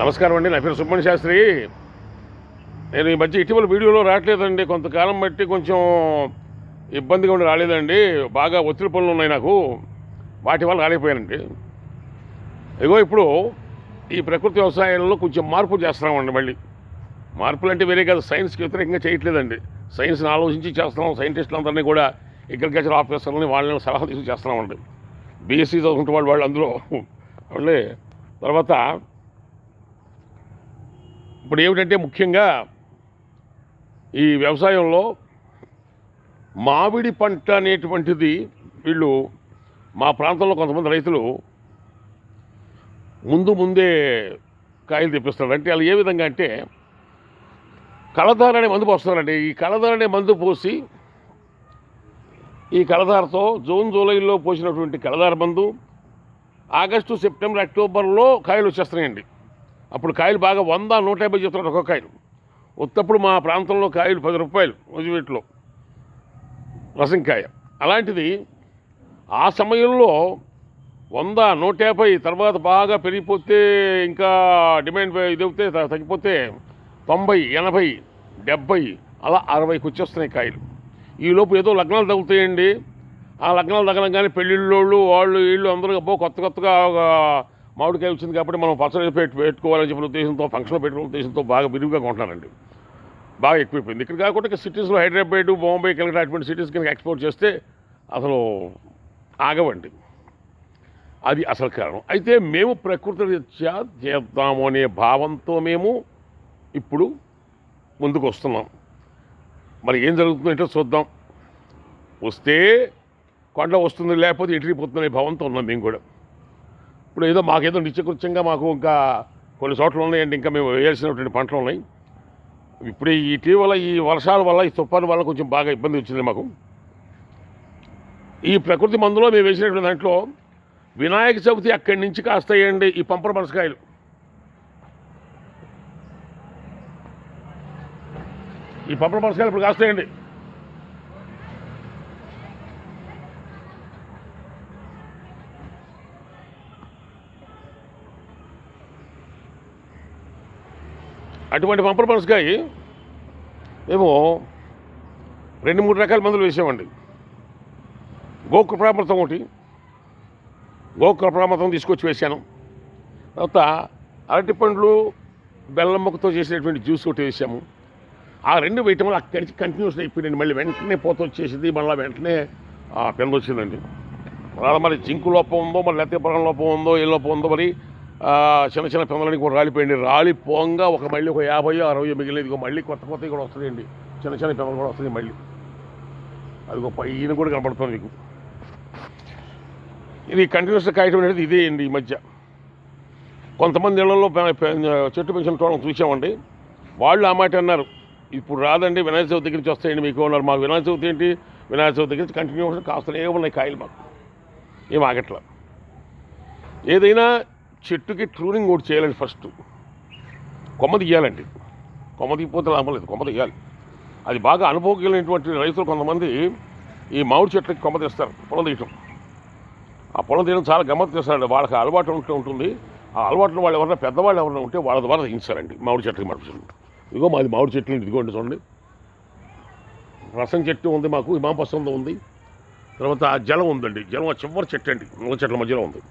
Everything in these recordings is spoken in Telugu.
నమస్కారం అండి. నా పేరు సుబ్రహ్మణ్య శాస్త్రి. నేను ఈ మధ్య ఇటీవల వీడియోలో రావట్లేదండి. కొంతకాలం బట్టి కొంచెం ఇబ్బందిగా ఉండి రాలేదండి. బాగా ఒత్తిడి పనులు ఉన్నాయి నాకు. వాటి వల్ల రాలేకపోయానండి. ఇప్పుడు ఈ ప్రకృతి వ్యవసాయంలో కొంచెం మార్పులు చేస్తున్నామండి. మళ్ళీ మార్పులు అంటే వేరే కాదు, సైన్స్కి వ్యతిరేకంగా చేయట్లేదండి. సైన్స్ని ఆలోచించి చేస్తున్నాం. సైంటిస్టులందరినీ కూడా అగ్రికల్చర్ ఆఫీసర్లని వాళ్ళని సలహా తీసుకు చేస్తున్నామండి. బీఎస్సీ చదువుకుంటే వాళ్ళు అందులో వాళ్ళే. తర్వాత ఇప్పుడు ఏమిటంటే ముఖ్యంగా ఈ వ్యవసాయంలో మామిడి పంట అనేటువంటిది వీళ్ళు మా ప్రాంతంలో కొంతమంది రైతులు ముందే కాయలు తెప్పిస్తారు. అంటే వాళ్ళు ఏ విధంగా అంటే కళధార అనే మందు పోస్తున్నారండి. ఈ కళధార అనే మందు పోసి ఈ కళధారతో జూలైలో పోసినటువంటి కళధార మందు ఆగస్టు, సెప్టెంబర్, అక్టోబర్లో కాయలు వచ్చేస్తున్నాయండి. అప్పుడు కాయలు బాగా 100, 150 చెప్తున్నారు ఒక్కొక్క కాయలు. ఉత్తప్పుడు మా ప్రాంతంలో కాయలు 10 రూపాయలు రోజువీటిలో రసంకాయ. అలాంటిది ఆ సమయంలో 100, 150 తర్వాత బాగా పెరిగిపోతే ఇంకా డిమాండ్ ఇదవుతే తగ్గిపోతే 90, 80, 70 అలా 60కి వచ్చేస్తున్నాయి కాయలు. ఈలోపు ఏదో లగ్నాలు తగ్గుతాయండి. ఆ లగ్నాలు తగ్గలంగానే పెళ్ళిళ్ళోళ్ళు వాళ్ళు వీళ్ళు అందరూ కొత్తగా మామిడికాయ వచ్చింది కాబట్టి మనం పచ్చడి పెట్టుకోవాలని చెప్పిన ఉద్దేశంతో, ఫంక్షన్లో పెట్టుకున్న ఉద్దేశంతో బాగా విరివిగా కొంటున్నారండి. బాగా ఎక్కువైపోయింది. ఇక్కడ కాకుండా సిటీస్లో హైదరాబాద్, బాంబే, కలకత్తా అటువంటి సిటీస్ కింద ఎక్స్పోర్ట్ చేస్తే అసలు ఆగవండి. అది అసలు కారణం. అయితే మేము ప్రకృతి రీత్యా చేద్దాము అనే భావంతో మేము ఇప్పుడు ముందుకు వస్తున్నాం. మరి ఏం జరుగుతుందంటే చూద్దాం. వస్తే కొండ వస్తుంది, లేకపోతే ఇంటిపోతుందనే భావంతో ఉన్నాం మేము కూడా. ఇప్పుడు ఏదో మాకేదో నిత్యకృత్యంగా మాకు ఇంకా కొన్ని చోట్ల ఉన్నాయండి, ఇంకా మేము వేయాల్సినటువంటి పంటలు ఉన్నాయి. ఇప్పుడు ఇటీవల ఈ వర్షాల వల్ల, ఈ తుఫాను వల్ల కొంచెం బాగా ఇబ్బంది వచ్చింది మాకు. ఈ ప్రకృతి మందులో మేము వేసినటువంటి దాంట్లో వినాయక చవితి అక్కడి నుంచి కాస్తాయండి ఈ పంపర పనసకాయలు. ఈ పంపర పనసకాయలు ఇప్పుడు కాస్తాయండి. అటువంటి పంపర పనసకాయ మేము 2-3 రకాల మందులు వేసామండి. గోకృపామృతం ఒకటి, గోకృపామృతం తీసుకొచ్చి వేసాను. తర్వాత అరటి పండ్లు బెల్లం ముక్కతో చేసినటువంటి జ్యూస్ ఒకటి వేసాము. ఆ 2 వేయటం వల్ల అక్కడి నుంచి కంటిన్యూస్ అయిపోయిందండి. మళ్ళీ వెంటనే పోత వచ్చేసింది, మళ్ళీ వెంటనే పెంద వచ్చిందండి. మరి జింకు లోపం ఉందో, మరి లేకపోతే పొలం లోపం ఉందో, ఏ లోపం ఉందో, మరి చిన్న చిన్న పెందలని కూడా రాలిపోయింది. రాలిపోగా మళ్ళీ ఒక 50, 60 మిగిలినది. మళ్ళీ కొత్తవి కూడా వస్తాయండి, చిన్న చిన్న పెందలు కూడా వస్తాయి మళ్ళీ. అది ఈయన కూడా కనపడుతుంది మీకు. ఇది కంటిన్యూస్గా కాయటం అనేది ఇదే అండి. ఈ మధ్య కొంతమంది ఇళ్లలో చెట్టు పెంచిన తోటలు చూసామండి. వాళ్ళు ఆ మాట అన్నారు, ఇప్పుడు రాదండి, వినాయక చవితి దగ్గర నుంచి వస్తాయండి మీకు అన్నారు. మాకు వినాయక చవితి ఏంటి, వినాయక చవితి దగ్గర నుంచి కంటిన్యూస్గా కాస్తూనే ఉన్నాయి కాయలు, మాకు ఏం ఆగట్లా. ఏదైనా చెట్టుకి ట్రూనింగ్ ఒకటి చేయాలండి. ఫస్ట్ కొమ్మ తీయాలండి. కొమ్మ తీయకపోతే లాభం లేదు, కొమ్మ తీయాలి. అది బాగా అనుభవం కలిగినటువంటి రైతులు కొంతమంది ఈ మామిడి చెట్లకి కొమ్మ తీస్తారు, పొలం తీయటం. ఆ పొలం తీయడం చాలా గమ్మత్తు చేస్తారండి. వాళ్ళకి అలవాటు ఉంటుంది. ఆ అలవాటులో వాళ్ళు ఎవరైనా పెద్దవాళ్ళు ఎవరైనా ఉంటే వాళ్ళ ద్వారా తీయించారండి మామిడి చెట్లకి మడుపుతుంది. ఇదిగో మాది మామిడి చెట్లు ఇదిగోండి చూడండి. రసం చెట్టు ఉంది మాకు, హిమాపసంద ఉంది. తర్వాత జలం ఉందండి. జలం చివరి చెట్టు అండి, మూల చెట్ల మధ్యలో ఉంది.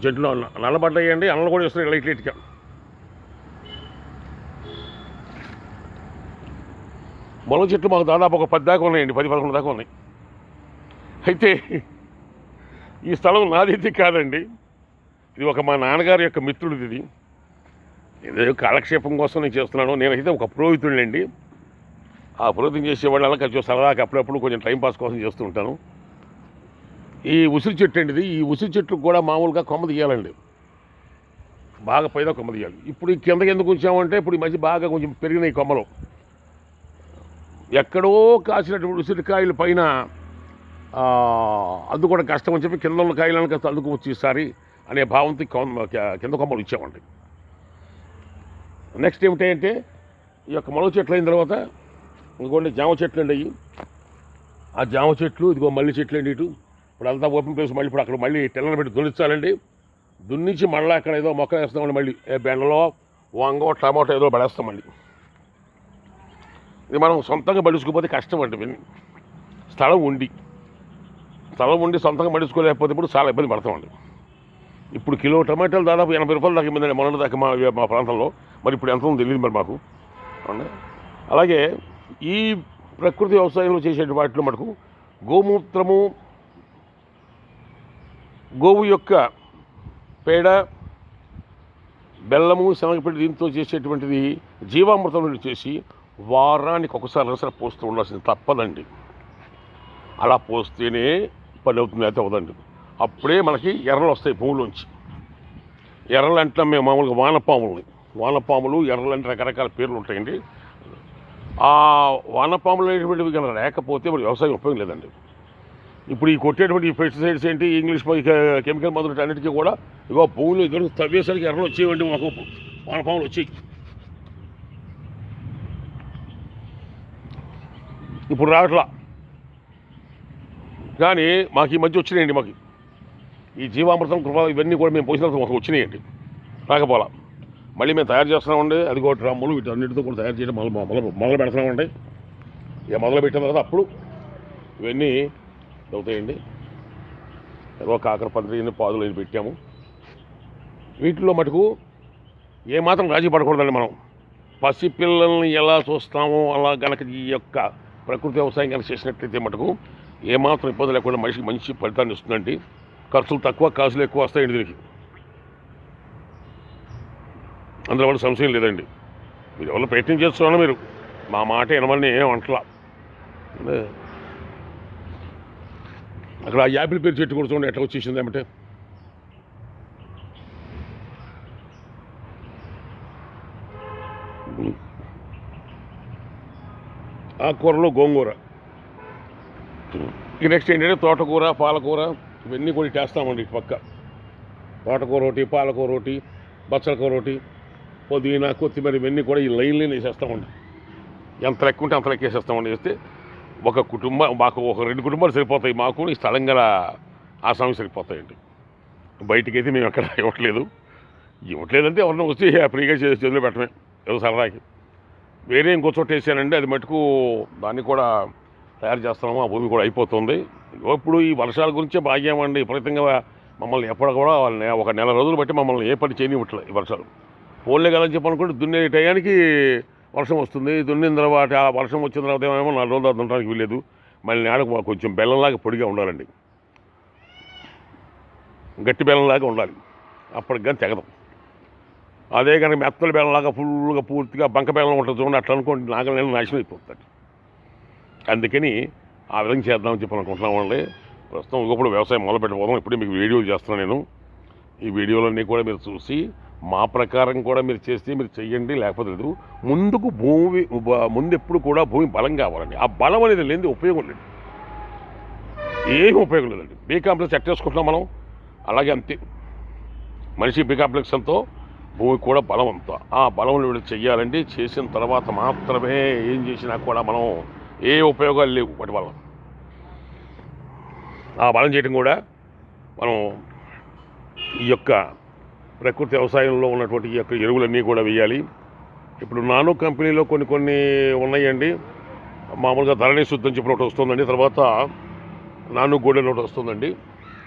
చెట్లు నల్లబడ్డాయండి, అన్నలు కూడా వస్తున్నాయి లైట్గా. మొలక చెట్లు మాకు దాదాపు ఒక 10 దాకా ఉన్నాయండి, 10-11 దాకా ఉన్నాయి. అయితే ఈ స్థలం నాదైతే కాదండి, ఇది ఒక మా నాన్నగారి యొక్క మిత్రుడిది. ఇది ఏదో కాలక్షేపం కోసం నేను చేస్తున్నాను. నేనైతే ఒక పురోహితుడినండి. ఆ పురోహితం చేసేవాళ్ళు అలా కొంచెం సరదాగా అప్పుడప్పుడు కొంచెం టైంపాస్ కోసం చేస్తూ ఉంటాను. ఈ ఉసిరి చెట్టు అండి ఇది. ఈ ఉసిరి చెట్లు కూడా మామూలుగా కొమ్మ తీయాలండి, బాగా పైదా కొమ్మ తీయాలి. ఇప్పుడు ఈ కిందకి ఎందుకు ఉంచామంటే ఇప్పుడు ఈ మధ్య బాగా కొంచెం పెరిగినాయి కొమ్మలు. ఎక్కడో కాసినటువంటి ఉసిరికాయల పైన అందుకోవడం కష్టం అని చెప్పి కింద ఉన్న కాయలను కాస్త అందుకోవచ్చు ఈసారి అనే భావంతో కింద కొమ్మలు ఇచ్చామండి. నెక్స్ట్ ఏమిటంటే ఈ యొక్క మొలక చెట్లు అయిన తర్వాత ఇంకోండి జామ చెట్లు అండి అయ్యి. ఆ జామ చెట్లు, ఇదిగో మల్లి చెట్లు అండి. ఇటు ఇప్పుడు అంతా ఓపెన్ ప్లేస్ మళ్ళీ ఇప్పుడు అక్కడ మళ్ళీ టెల్లర్ పెట్టి దున్నించాలండి. దున్నించి మళ్ళీ అక్కడ ఏదో మొక్కలు వేస్తామండి. మళ్ళీ బెండలో వంగో టమాటో ఏదో పడేస్తామండి. ఇది మనం సొంతంగా పడుచుకోకపోతే కష్టం అండి. ఇవన్నీ స్థలం ఉండి సొంతంగా పడుచుకోలేకపోతే ఇప్పుడు చాలా ఇబ్బంది పడతామండి. ఇప్పుడు కిలో టమాటాలు దాదాపు 80 రూపాయలు దాకా ఇబ్బంది మొన్న దాకా మా ప్రాంతంలో. మరి ఇప్పుడు ఎంత ఉందో తెలియదు మరి మాకు. అలాగే ఈ ప్రకృతి వ్యవసాయంలో చేసే వాటిలో మటుకు గోమూత్రము, గోవు యొక్క పేడ, బెల్లము, శనగపిండి దీంతో చేసేటువంటిది జీవామృతం నుండి చేసి వారానికి ఒకసారి అసలు పోస్తూ ఉండాల్సింది తప్పదండి. అలా పోస్తేనే పని అవుతుంది, అయితే అవదండి. అప్పుడే మనకి ఎర్రలు వస్తాయి భూమిలోంచి. ఎర్రలు అంటే మేము మామూలుగా వానపాములు ఎర్రలు అంటే రకరకాల పేర్లు ఉంటాయండి. ఆ వానపాములు అనేటువంటివి కనుక లేకపోతే మరి వ్యవసాయం ఉపయోగం లేదండి. ఇప్పుడు ఈ కొట్టేటువంటి పెస్టిసైడ్స్ ఏంటి, ఇంగ్లీష్ కెమికల్ మందులు అన్నిటికీ కూడా ఇగో భూమిలో ఇద్దరు తవ్వేసరికి ఎర్రలు వచ్చేవండి. మాకు వానపాములు వచ్చాయి. ఇప్పుడు రావట్లా, కానీ మాకు ఈ మధ్య వచ్చినాయండి. మాకు ఈ జీవామృతం కృప ఇవన్నీ కూడా మేము పోసిన మాకు వచ్చినాయండి. రాకపోలా మళ్ళీ మేము తయారు చేస్తున్నామండి. అది కూడా డ్రమ్ములు వీటన్నిటితో కూడా తయారు చేయడం మొదలు పెడుతున్నామండి. ఇక మొదలు పెట్టిన తర్వాత అప్పుడు ఇవన్నీ అవుతాయండి. ఏదో కాకర పందిరి పాదులు అని పెట్టాము. వీటిలో మటుకు ఏమాత్రం రాజీ పడకూడదండి. మనం పసిపిల్లల్ని ఎలా చూస్తామో అలా కనుక ఈ యొక్క ప్రకృతి వ్యవసాయం కనుక చేసినట్లయితే మటుకు ఏమాత్రం ఇబ్బంది లేకుండా మనిషికి మంచి ఫలితాన్ని ఇస్తుందండి. ఖర్చులు తక్కువ, కాసులు ఎక్కువ వస్తాయండి దీనికి. అందులో కూడా సంశయం లేదండి. మీరు ఎవరు ప్రయత్నం చేస్తున్నారో మీరు మా మాట వినమని ఏం అంటలా. అక్కడ ఆ యాపిల్ పేరు చెట్టు కూడా చూడండి ఎట్లా వచ్చేసింది ఏమంటే. ఆకుకూరలో గోంగూర. ఇక నెక్స్ట్ ఏంటంటే తోటకూర, పాలకూర ఇవన్నీ కూడా చేస్తామండి. ఇటు పక్క తోటకూర ఒకటి, పాలకూర ఒకటి, బచ్చలకూర ఒకటి, పుదీనా, కొత్తిమీర ఇవన్నీ కూడా ఈ లైన్లో వేసేస్తామండి. ఎంత లెక్క ఉంటే అంత లెక్క వేసేస్తామండి. వేస్తే ఒక కుటుంబం మాకు ఒక 2 కుటుంబాలు సరిపోతాయి. మాకు ఈ స్థలం గల ఆ సమయం సరిపోతాయండి. బయటికైతే మేము ఎక్కడ ఇవ్వట్లేదంటే ఎవరన్నా వచ్చి ఫ్రీగా చేతిలో పెట్టమే ఏదో సరదాకి. వేరే ఇంకో చోట వేసానండి. అది మటుకు దాన్ని కూడా తయారు చేస్తున్నాము. ఆ భూమి కూడా అయిపోతుంది. ఇప్పుడు ఈ వర్షాల గురించే బాగామండి. విపరీతంగా మమ్మల్ని ఎప్పుడు కూడా ఒక నెల రోజులు బట్టి మమ్మల్ని ఏ పని చేయనివ్వట్లేదు ఈ వర్షాలు. ఫోన్లే కదని చెప్పనుకుంటే దున్నే టయానికి వర్షం వస్తుంది. దున్నిన తర్వాత ఆ వర్షం వచ్చిన తర్వాత ఏమో 4 రోజులు దున్నడానికి వీలేదు. మళ్ళీ నేడకు కొంచెం బెల్లంలాగా పొడిగా ఉండాలండి. గట్టి బెల్లంలాగా ఉండాలి. అప్పటికి కానీ తెగదు. అదే కనుక మెత్తల బెల్లంలాగా ఫుల్గా పూర్తిగా బంక బెల్లం ఉంటుంది చూడండి, అట్లా అనుకోండి నాగల నాశనం అయిపోతుంది. అందుకని ఆ విధంగా చేద్దామని చెప్పి అనుకుంటున్నామండి. ప్రస్తుతం ఇంకొప్పుడు వ్యవసాయం మొదలు పెట్టబోదాం. ఇప్పుడే మీకు వీడియోలు చేస్తున్నాను నేను. ఈ వీడియోలన్నీ కూడా మీరు చూసి మా ప్రకారం కూడా మీరు చేస్తే మీరు చెయ్యండి, లేకపోతే లేదు. ముందు ఎప్పుడు కూడా భూమి బలం కావాలండి. ఆ బలం అనేది లేనిది ఉపయోగం లేదు, ఏమీ ఉపయోగం లేదండి. బీ కాంప్లెక్స్ ఎట్టేసుకుంటున్నాం మనం, అలాగే అంతే. మనిషి బీ కాంప్లెక్స్ ఎంతో భూమి కూడా బలం అంతా. ఆ బలం వీళ్ళు చెయ్యాలండి. చేసిన తర్వాత మాత్రమే ఏం చేసినా కూడా మనం ఏ ఉపయోగాలు లేవు వాటి వల్ల. ఆ బలం చేయడం కూడా మనం ఈ యొక్క ప్రకృతి వ్యవసాయంలో ఉన్నటువంటి ఈ యొక్క ఎరువులన్నీ కూడా వేయాలి. ఇప్పుడు నానో కంపెనీలో కొన్ని ఉన్నాయండి. మామూలుగా ధరణి శుద్ధం చెప్పిన ఒకటి వస్తుందండి. తర్వాత నాను గోడెన్ ఒకటి వస్తుందండి.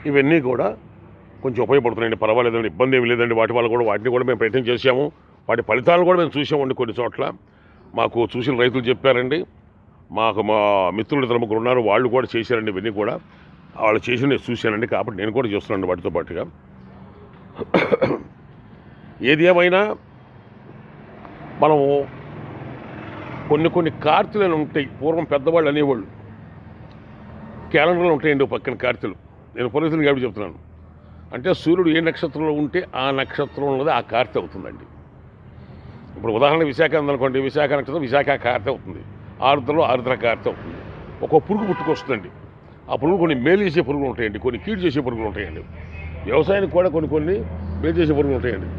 ఇవన్నీ కూడా కొంచెం ఉపయోగపడుతున్నాయండి. పర్వాలేదండి, ఇబ్బంది ఏమి లేదండి. వాటి వల్ల కూడా వాటిని కూడా మేము ప్రయత్నం చేసాము. వాటి ఫలితాలు కూడా మేము చూసామండి. కొన్ని చోట్ల మాకు చూసిన రైతులు చెప్పారండి. మాకు మా మిత్రులు 2 ఉన్నారు, వాళ్ళు కూడా చేశారండి. ఇవన్నీ కూడా వాళ్ళు చేసి నేను చూశానండి. కాబట్టి నేను కూడా చేస్తున్నాను వాటితో పాటుగా. ఏది ఏమైనా మనము కొన్ని కార్తెలు ఉంటాయి. పూర్వం పెద్దవాళ్ళు అనేవాళ్ళు క్యాలెండర్లు ఉంటాయండి పక్కన కార్తెలు. నేను పోలీసులు కాబట్టి చెప్తున్నాను. అంటే సూర్యుడు ఏ నక్షత్రంలో ఉంటే ఆ నక్షత్రం ఉన్నది ఆ కార్తె అవుతుందండి. ఇప్పుడు ఉదాహరణ విశాఖ ఉందనుకోండి, విశాఖ నక్షత్రం విశాఖ కార్తె అవుతుంది. ఆరుద్రలో ఆరుద్ర కార్తె అవుతుంది. ఒక్కో పురుగు పుట్టుకొస్తుందండి. ఆ పురుగు కొన్ని మేలు చేసే పురుగులు ఉంటాయండి, కొన్ని కీడు చేసే పురుగులు ఉంటాయండి. వ్యవసాయానికి కూడా కొన్ని మేలు చేసే పురుగులు ఉంటాయండి.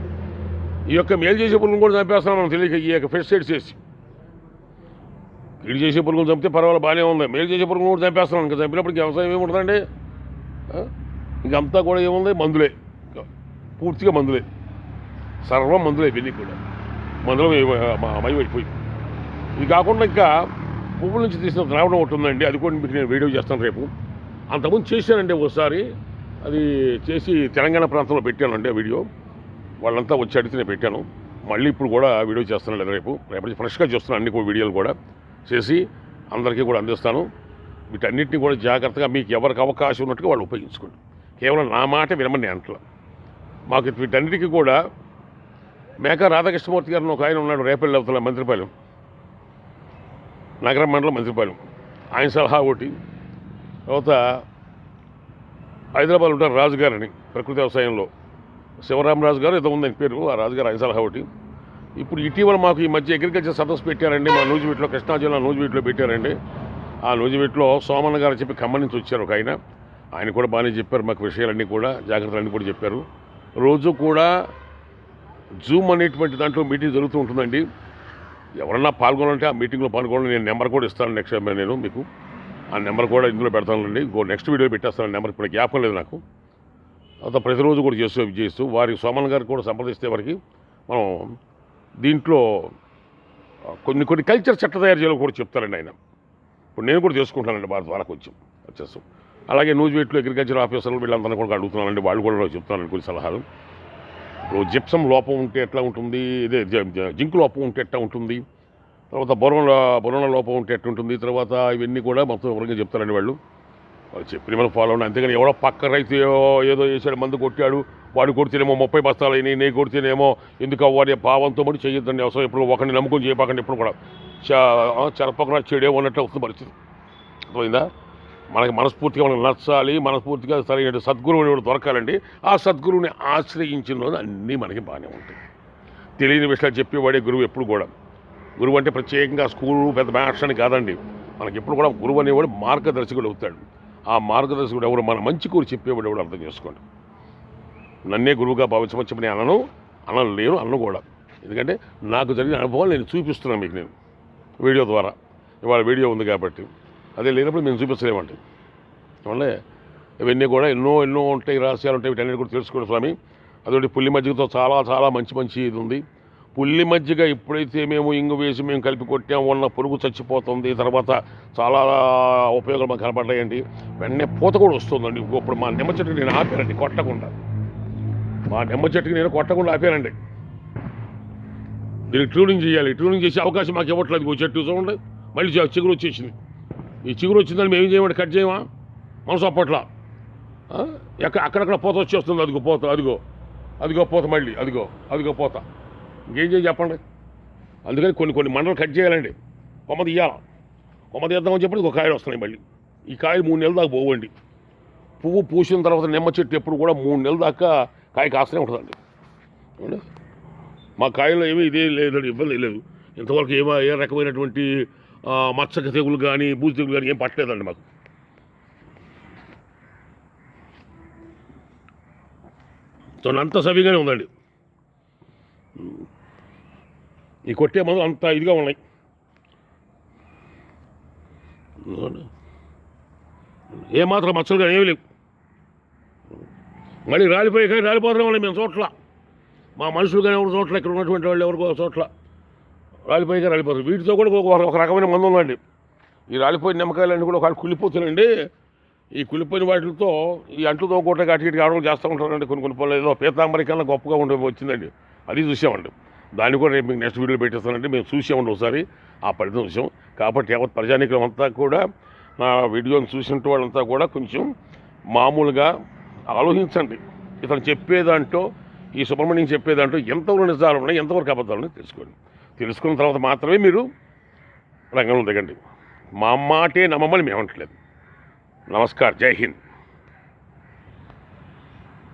ఈ యొక్క మేలు చేసే పురుగులు కూడా చంపేస్తున్నాం మనం తెలియక. ఈ యొక్క పెస్టిసైడ్స్ చేసి కీడు చేసే పురుగులు చంపితే పర్వాలేదు, బాగానే ఉంది. మేలు చేసే పురుగులు కూడా చంపేస్తున్నాం. ఇంకా చంపినప్పటికి వ్యవసాయం ఏముంటుందండి? ఇంకంతా కూడా ఏముంది, మందులే, పూర్తిగా మందులే, సర్వం మందులే, ఇవన్నీ కూడా మందులో మయమైపోయింది. ఇది కాకుండా ఇంకా పువ్వుల నుంచి తీసిన ద్రావణం ఒకటి ఉందండి, అది కూడా మీకు నేను వీడియో చేస్తాను రేపు. అంతకుముందు చేశానండి ఒకసారి, అది చేసి తెలంగాణ ప్రాంతంలో పెట్టానండి ఆ వీడియో. వాళ్ళంతా వచ్చి అడిగితే నేను పెట్టాను. మళ్ళీ ఇప్పుడు కూడా వీడియో చేస్తున్నాను రేపటి ఫ్రెష్గా చేస్తున్నాను. అన్ని కూడా వీడియోలు కూడా చేసి అందరికీ కూడా అందిస్తాను. వీటన్నిటిని కూడా జాగ్రత్తగా మీకు ఎవరికి అవకాశం ఉన్నట్టుగా వాళ్ళు ఉపయోగించుకోండి. కేవలం నా మాట వినమని అంటలా. మాకు వీటన్నిటికీ కూడా మేకా రాధాకృష్ణమూర్తి గారిని ఒక ఆయన ఉన్నాడు, రేపల్లి అవతల మంత్రిపాలెం, నగరం మండలం మంత్రిపాలెం. ఆయన సలహా ఒకటి. తర్వాత హైదరాబాద్ ఉంటారు రాజుగారు అని, ప్రకృతి వ్యవసాయంలో శివరామరాజు గారు ఏదో ఉందని పేరు, ఆ రాజుగారు ఆయన సలహా ఒకటి. ఇప్పుడు ఇటీవల మాకు ఈ మధ్య అగ్రికల్చర్ సదస్సు పెట్టారండి, మా నూజివీడులో, కృష్ణా జిల్లా నూజివీడులో పెట్టారండి. ఆ నూజివీడులో సోమన్న గారు చెప్పి ఖమ్మం నుంచి వచ్చారు ఒక ఆయన కూడా బాగానే చెప్పారు మాకు విషయాలన్నీ కూడా, జాగ్రత్తలన్నీ కూడా చెప్పారు. రోజు కూడా జూమ్ అనేటువంటి దాంట్లో మీటింగ్ జరుగుతూ ఉంటుందండి. ఎవరన్నా పాల్గొనాలంటే ఆ మీటింగ్లో పాల్గొనాలని నేను నెంబర్ కూడా ఇస్తాను. నెక్స్ట్ నేను మీకు ఆ నెంబర్ కూడా ఇందులో పెడతానండి. నెక్స్ట్ వీడియో పెట్టేస్తాను. నెంబర్ ఇప్పుడు జ్ఞాపకం లేదు నాకు. అంత ప్రతిరోజు కూడా చేస్తూ వారి సోమన్ గారు కూడా సంప్రదిస్తే వారికి మనం దీంట్లో కొన్ని కల్చర్ చట్ట తయారు చేయాలో కూడా చెప్తారండి ఆయన. ఇప్పుడు నేను కూడా చేసుకుంటానండి వారి ద్వారా కొంచెం వచ్చేస్తాం. అలాగే నూజివీడులో అగ్రికల్చర్ ఆఫీసర్లు వీళ్ళందరూ కూడా అడుగుతున్నానండి, వాళ్ళు కూడా చెప్తానండి కొన్ని సలహాలు. ఇప్పుడు జిప్సం లోపం ఉంటే ఎట్లా ఉంటుంది, ఇదే జింక్ లోపం ఉంటే ఎట్లా ఉంటుంది, తర్వాత బొరణ లోపం ఉంటే ఎట్లుంటుంది, తర్వాత ఇవన్నీ కూడా మొత్తం వివరంగా చెప్తారండి వాళ్ళు చెప్పిన మనం ఫాలో అవ్వండి. అంతేగాని ఎవడో పక్క రైతు ఏదో చేశాడు, మందు కొట్టాడు, వాడు కొడితేనేమో 30 బస్తాలు అయినాయి, నేను కొడితేనేమో ఎందుకు అవ్వాలి భావంతో మరి చేయొద్దండి. అవసరం ఎప్పుడు ఒకరిని నమ్ముకొని చేయపాకండి. ఎప్పుడు కూడా చెరపకుండా చెడే ఉన్నట్టు వస్తుంది పరిస్థితి. అర్థమైందా? మనకి మనస్ఫూర్తిగా మనకు నచ్చాలి, మనస్ఫూర్తిగా సరైన సద్గురువుని కూడా దొరకాలండి. ఆ సద్గురువుని ఆశ్రయించిన రోజు అన్నీ మనకి బాగానే ఉంటాయి. తెలియని విషయాలు చెప్పేవాడే గురువు ఎప్పుడు కూడా. గురువు అంటే ప్రత్యేకంగా స్కూలు పెద్ద మ్యాథ్స్ అని కాదండి. మనకి ఎప్పుడు కూడా గురువు అనేవాడు మార్గదర్శకుడు అవుతాడు. ఆ మార్గదర్శకుడు ఎవరు, మన మంచి కూర చెప్పేవాడు ఎవడు అర్థం చేసుకోండి. నన్నే గురువుగా భావించమని నేను అనను కూడా. ఎందుకంటే నాకు జరిగిన అనుభవాలు నేను చూపిస్తున్నాను మీకు, నేను వీడియో ద్వారా. ఇవాళ వీడియో ఉంది కాబట్టి, అదే లేనప్పుడు మేము చూపించలేమండి. అందువల్ల ఇవన్నీ కూడా ఎన్నో ఉంటాయి, రహస్యాలు ఉంటాయి. వీటన్నీ కూడా తెలుసుకోండి స్వామి. అదొకటి పుల్లి మజ్జిగతో చాలా మంచి ఇది ఉంది. పుల్లి మజ్జిగ ఎప్పుడైతే మేము ఇంగు వేసి మేము కలిపి కొట్టాము, ఉన్న పురుగు చచ్చిపోతుంది. తర్వాత చాలా ఉపయోగాలు మాకు కనపడ్డాయండి. వెంటనే పూత కూడా వస్తుందండి. ఇప్పుడు మా నిమ్మ చెట్టుకి నేను ఆపానండి కొట్టకుండా. ఆపానండి. దీనికి ట్యూనింగ్ చేయాలి. ట్యూనింగ్ చేసే అవకాశం మాకు ఇవ్వట్లేదు. చెట్టు చూడండి, మళ్ళీ చిగురు వచ్చేసింది. ఈ చిగురు వచ్చిందని మేము ఏం చేయమంటే కట్ చేయమా? మనసు అప్పట్లా అక్కడక్కడ పూత వచ్చేస్తుంది. అదిగో పూత, అదిగో పూత, మళ్ళీ అదిగో పూత. ఇంకేం చేసి చెప్పండి. అందుకని కొన్ని మండలు కట్ చేయాలండి. కొమ్మ తీయాలి. కొమ్మ తీద్దామని చెప్పి ఒక కాయలు వస్తున్నాయి. మళ్ళీ ఈ కాయలు 3 నెలల దాకా పోవండి. పువ్వు పూసిన తర్వాత నిమ్మ చెట్టు ఎప్పుడు కూడా 3 నెలల దాకా కాయ కాస్తూనే ఉంటుందండి. మా కాయలో ఏమీ ఇదే లేదండి, ఇబ్బంది లేదు. ఇంతవరకు ఏ రకమైనటువంటి మచ్చక తెగులు కానీ బూజు తెగులు కానీ ఏం పట్టలేదండి మాకు. అంత సవిగానే ఉందండి. ఈ కొట్టే మందులు అంత ఇదిగా ఉన్నాయి. ఏమాత్రం మచ్చలు కానీ ఏమీ లేవు. మళ్ళీ రాలిపోతూనే ఉన్నాయి. మేము చోట్ల మా మనుషులు కానీ ఎవరు చోట్ల, ఇక్కడ ఉన్నటువంటి వాళ్ళు ఎవరికో చోట్ల రాలిపోతారు. వీటితో కూడా ఒక రకమైన మందు ఉందండి. ఈ రాలిపోయిన నిమ్మకాయలన్నీ కూడా ఒకవేళ కుళ్ళిపోతున్నాయండి. ఈ కుళ్ళిపోయిన వాటితో ఈ అంట్లతో కూడా అటు ఆడవాళ్ళు చేస్తూ ఉంటారండి. కొన్ని పనులు ఏదో పీతాంబరి కన్నా గొప్పగా వచ్చిందండి. అది చూసామండి. దాన్ని కూడా రేపు మీకు నెక్స్ట్ వీడియోలో పెట్టేస్తానండి. మేము చూసామండి ఒకసారి, ఆ ఫలితం చూసాం. కాబట్టి యావత్ ప్రజానీకులం అంతా కూడా నా వీడియోని చూసిన వాళ్ళంతా కూడా కొంచెం మామూలుగా ఆలోచించండి. ఇతను చెప్పేదాంట్లో, ఈ సుబ్రహ్మణ్యం చెప్పేదాంట్లో ఎంతవరకు నిజాలు ఉన్నాయి, ఎంతవరకు అబద్ధాలు ఉన్నాయి తెలుసుకోండి. తెలుసుకున్న తర్వాత మాత్రమే మీరు రంగంలో దిగండి. మా మాటే నమ్మమని మేము అనట్లేదు. నమస్కారం. జై హింద్.